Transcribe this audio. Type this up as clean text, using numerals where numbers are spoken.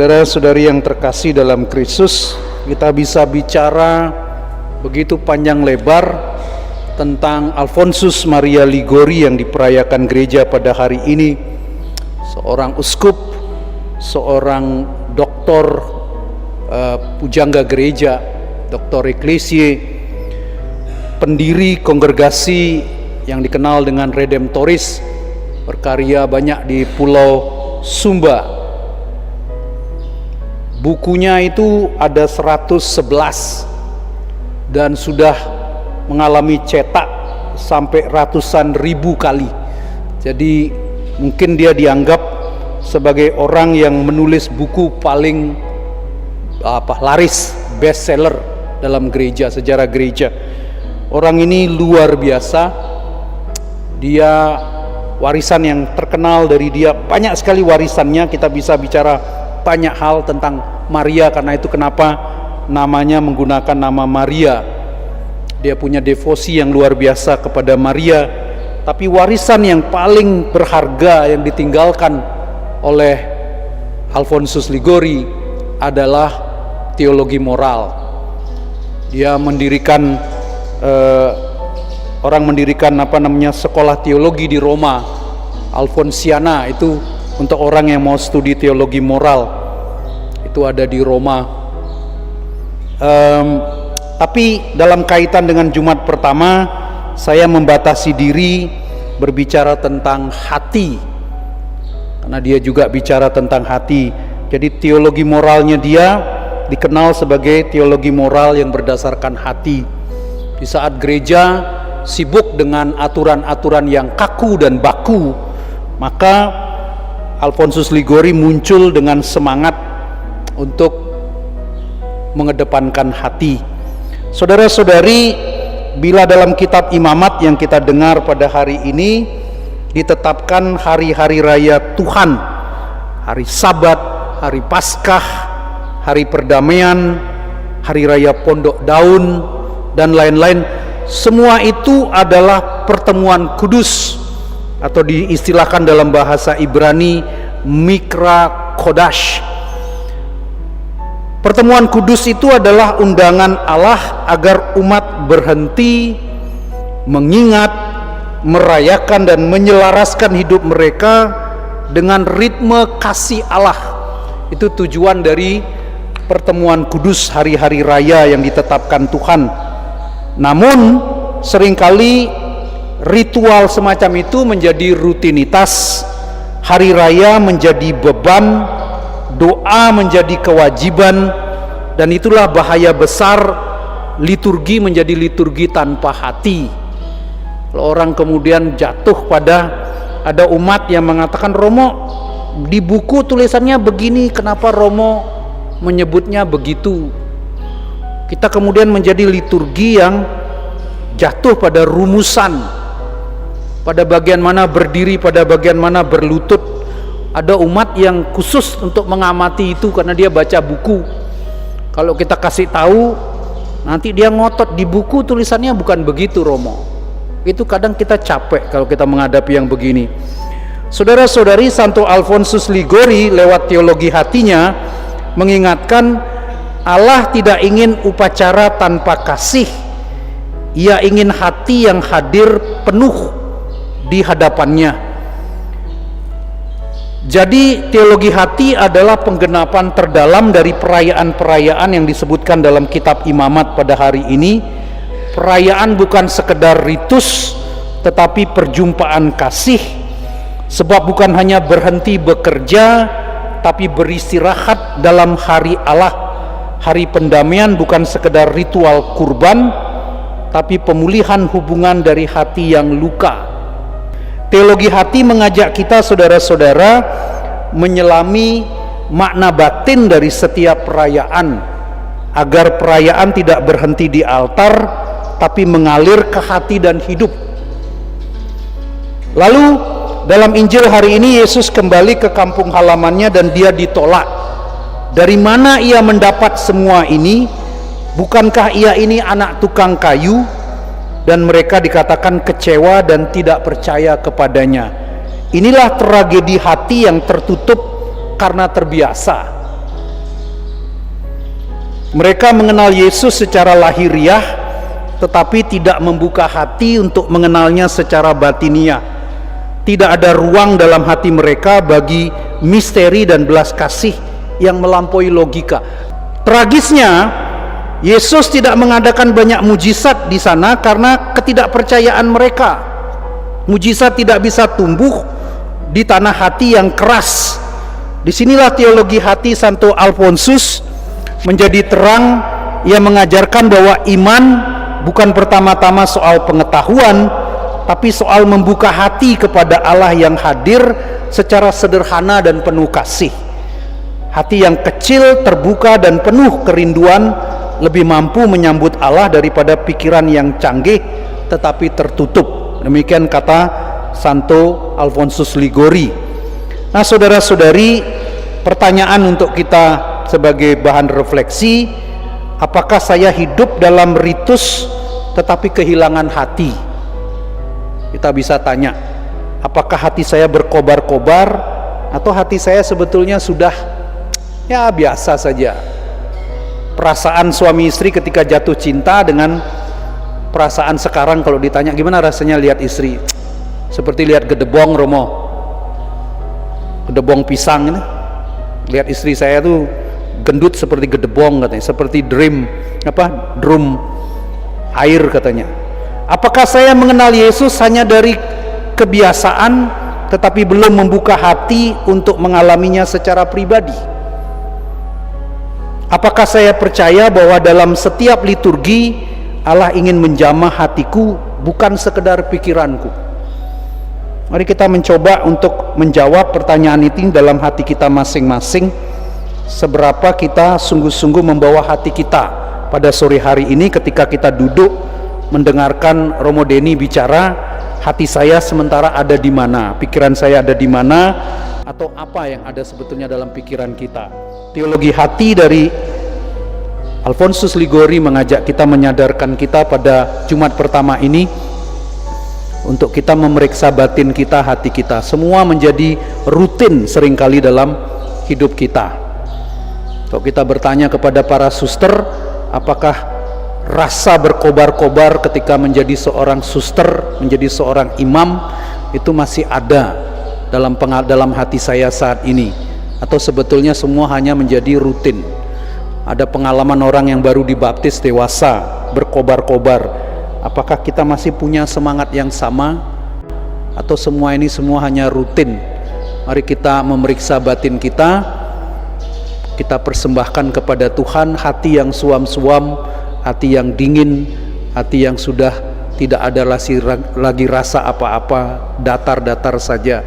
Saudara-saudari yang terkasih dalam Kristus, kita bisa bicara begitu panjang lebar tentang Alfonsus Maria Liguori yang diperayakan gereja pada hari ini. Seorang uskup, seorang doktor pujangga gereja, doktor eklesiae, pendiri kongregasi yang dikenal dengan Redemptoris, berkarya banyak di Pulau Sumba. Bukunya itu ada 111 dan sudah mengalami cetak sampai ratusan ribu kali. Jadi mungkin dia dianggap sebagai orang yang menulis buku paling laris, bestseller dalam gereja, sejarah gereja. Orang ini luar biasa. Dia warisan yang terkenal dari dia, banyak sekali warisannya. Kita bisa bicara banyak hal tentang Maria, karena itu kenapa namanya menggunakan nama Maria. Dia punya devosi yang luar biasa kepada Maria. Tapi warisan yang paling berharga yang ditinggalkan oleh Alfonsus Liguori adalah teologi moral. Dia mendirikan sekolah teologi di Roma, Alfonsiana, itu untuk orang yang mau studi teologi moral, itu ada di Roma. Tapi dalam kaitan dengan Jumat pertama, saya membatasi diri berbicara tentang hati, karena dia juga bicara tentang hati. Jadi teologi moralnya dia dikenal sebagai teologi moral yang berdasarkan hati. Di saat gereja sibuk dengan aturan-aturan yang kaku dan baku, maka Alfonsus Liguori muncul dengan semangat untuk mengedepankan hati. Saudara-saudari, bila dalam kitab Imamat yang kita dengar pada hari ini ditetapkan hari-hari raya Tuhan, hari Sabat, hari Paskah, hari perdamaian, hari raya Pondok Daun, dan lain-lain, semua itu adalah pertemuan kudus, atau diistilahkan dalam bahasa Ibrani Mikra Kodash. Pertemuan kudus itu adalah undangan Allah agar umat berhenti mengingat, merayakan dan menyelaraskan hidup mereka dengan ritme kasih Allah. Itu tujuan dari pertemuan kudus, hari-hari raya yang ditetapkan Tuhan. Namun seringkali ritual semacam itu menjadi rutinitas, hari raya menjadi beban, doa menjadi kewajiban, dan itulah bahaya besar liturgi menjadi liturgi tanpa hati. Kalau orang kemudian jatuh pada, ada umat yang mengatakan, Romo di buku tulisannya begini, kenapa Romo menyebutnya begitu? Kita kemudian menjadi liturgi yang jatuh pada rumusan, pada bagian mana berdiri, pada bagian mana berlutut. Ada umat yang khusus untuk mengamati itu karena dia baca buku. Kalau kita kasih tahu, nanti dia ngotot, di buku tulisannya bukan begitu Romo. Itu kadang kita capek kalau kita menghadapi yang begini. Saudara-saudari, Santo Alfonsus Liguori lewat teologi hatinya mengingatkan Allah tidak ingin upacara tanpa kasih. Ia ingin hati yang hadir penuh di hadapannya. Jadi teologi hati adalah penggenapan terdalam dari perayaan-perayaan yang disebutkan dalam kitab Imamat pada hari ini. Perayaan bukan sekedar ritus, tetapi perjumpaan kasih. Sebab bukan hanya berhenti bekerja, tapi beristirahat dalam hari Allah. Hari pendamaian bukan sekedar ritual kurban, tapi pemulihan hubungan dari hati yang luka. Teologi hati mengajak kita, saudara-saudara, menyelami makna batin dari setiap perayaan, agar perayaan tidak berhenti di altar, tapi mengalir ke hati dan hidup. Lalu dalam Injil hari ini Yesus kembali ke kampung halamannya dan dia ditolak. Dari mana ia mendapat semua ini? Bukankah ia ini anak tukang kayu? Dan mereka dikatakan kecewa dan tidak percaya kepadanya. Inilah tragedi hati yang tertutup karena terbiasa. Mereka mengenal Yesus secara lahiriah, tetapi tidak membuka hati untuk mengenalnya secara batiniah. Tidak ada ruang dalam hati mereka bagi misteri dan belas kasih yang melampaui logika. Tragisnya, Yesus tidak mengadakan banyak mujizat di sana karena ketidakpercayaan mereka. Mujizat tidak bisa tumbuh di tanah hati yang keras. Disinilah teologi hati Santo Alfonsus menjadi terang. Ia mengajarkan bahwa iman bukan pertama-tama soal pengetahuan, tapi soal membuka hati kepada Allah yang hadir secara sederhana dan penuh kasih. Hati yang kecil, terbuka dan penuh kerinduan lebih mampu menyambut Allah daripada pikiran yang canggih tetapi tertutup. Demikian kata Santo Alfonsus Liguori. Nah, saudara-saudari, pertanyaan untuk kita sebagai bahan refleksi, apakah saya hidup dalam ritus tetapi kehilangan hati? Kita bisa tanya, apakah hati saya berkobar-kobar atau hati saya sebetulnya sudah ya biasa saja? Perasaan suami istri ketika jatuh cinta dengan perasaan sekarang kalau ditanya gimana rasanya lihat istri, seperti lihat gedebong, Romo, gedebong pisang ini. Lihat istri saya tuh gendut seperti gedebong katanya, seperti drum air katanya. Apakah saya mengenal Yesus hanya dari kebiasaan tetapi belum membuka hati untuk mengalaminya secara pribadi? Apakah saya percaya bahwa dalam setiap liturgi Allah ingin menjamah hatiku, bukan sekedar pikiranku? Mari kita mencoba untuk menjawab pertanyaan ini dalam hati kita masing-masing. Seberapa kita sungguh-sungguh membawa hati kita pada sore hari ini ketika kita duduk mendengarkan Romo Denny bicara, hati saya sementara ada di mana, pikiran saya ada di mana, atau apa yang ada sebetulnya dalam pikiran kita. Teologi hati dari Alfonsus Liguori mengajak kita, menyadarkan kita pada Jumat pertama ini untuk kita memeriksa batin kita, hati kita. Semua menjadi rutin seringkali dalam hidup kita. Kalau kita bertanya kepada para suster, apakah rasa berkobar-kobar ketika menjadi seorang suster, menjadi seorang imam, itu masih ada dalam hati saya saat ini, atau sebetulnya semua hanya menjadi rutin? Ada pengalaman orang yang baru dibaptis dewasa berkobar-kobar, apakah kita masih punya semangat yang sama, atau semua ini semua hanya rutin? Mari kita memeriksa batin kita, kita persembahkan kepada Tuhan hati yang suam-suam, hati yang dingin, hati yang sudah tidak ada lagi rasa apa-apa, datar-datar saja.